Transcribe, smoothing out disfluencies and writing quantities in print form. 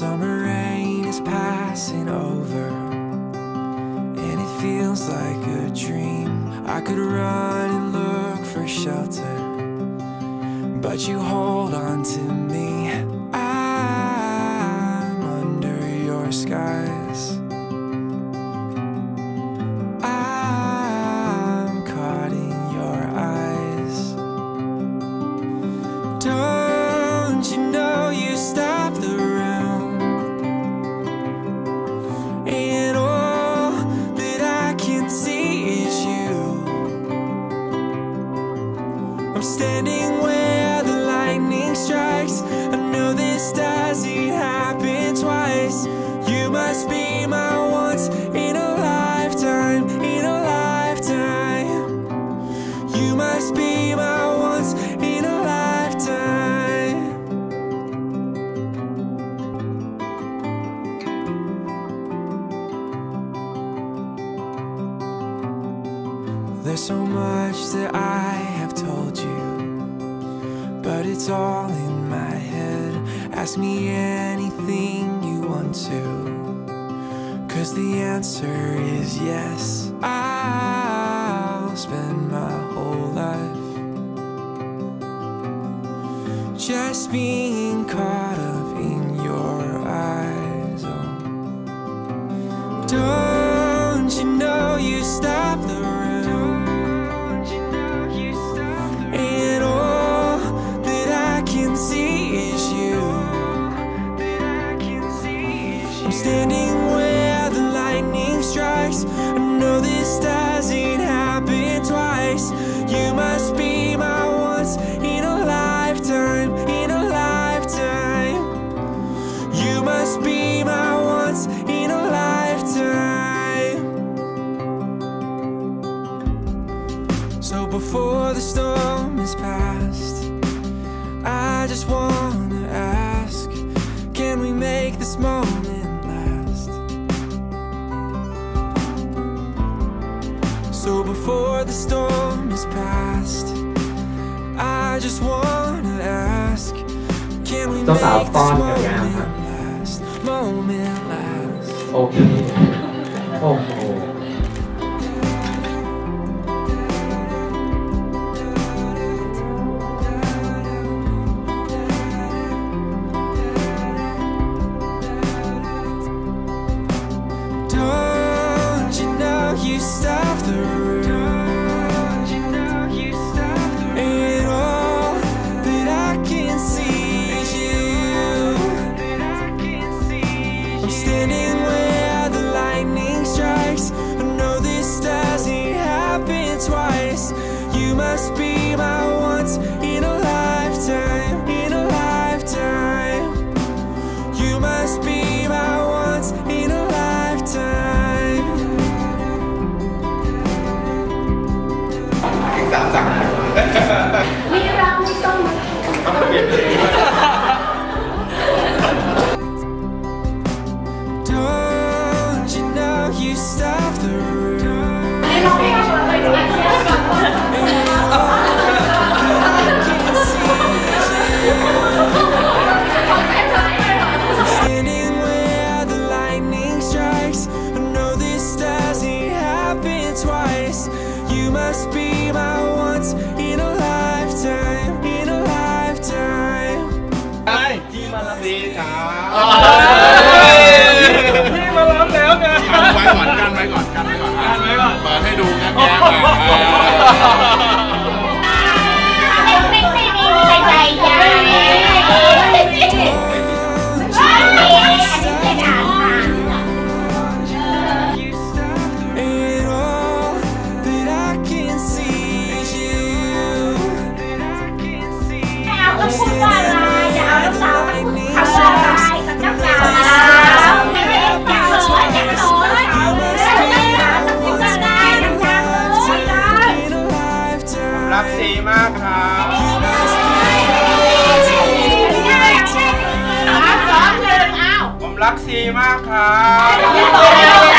summer rain is passing over, and it feels like a dream. I could run and look for shelter, but you hold on to me. I'm under your skies. I'm caught in your eyes. Don't you know you stop the room, and all that I can see is you. I'm standing where the lightning strikes. I know this doesn't happen twice. You must be my once in a lifetime, in a lifetime. You must be my once in a lifetime. There's so much that I have told you, but it's all in my head. Ask me anything you want to, 'cause the answer is yes. I'll spend my whole life just being caught up in your eyes. Oh, don't you know you stop the room, and all that I can see is you. I'm standing where the lightning strikes. I know this doesn't happen twice. You must be my once in a lifetime, in a lifetime. You must be my once in a lifetime. So before the storm is past, I just wanna ask, can we make this moment last? So before the storm is past, I just wanna ask, can we make this moment last? Moment last. โอเคโอ้โหDon't you know you stop the room, and all that I can see is you. I'm standing where the lightning strikes. I know this doesn't happen twice. You must be my once in a lifetime, in a lifetime. You must be my once in a lifetime. สั่งมีเราไม่ต้องมาเปลี่ยนเลย Don't you know you stop the room, เราไม่เอาอะไรเลย and all that I can see is you. I'm standing where the lightning strikes. I know this doesn't happen twice. You must be my once in a lifetime, in a lifetime. ที่มารับดีครับ พี่มารับแล้วไง กันไว้ก่อนกันไว้ก่อนกันไว้ก่อนกันไว้ก่อนเปิดให้ดูกันแย้มไม่มีใจยาอันนี้เป็นอาหาร And all that I can see is you. เอาก็พูดว่าอะไรอย่าเอาน้ำสาวมาทำอะไรกับน้ำสาวไม่ได้จับหัวจับหัวไม่ได้ต้องพูดอะไรน้ำสาวรักสีมากครับ 2 1เอา ผมรักสีมากครับ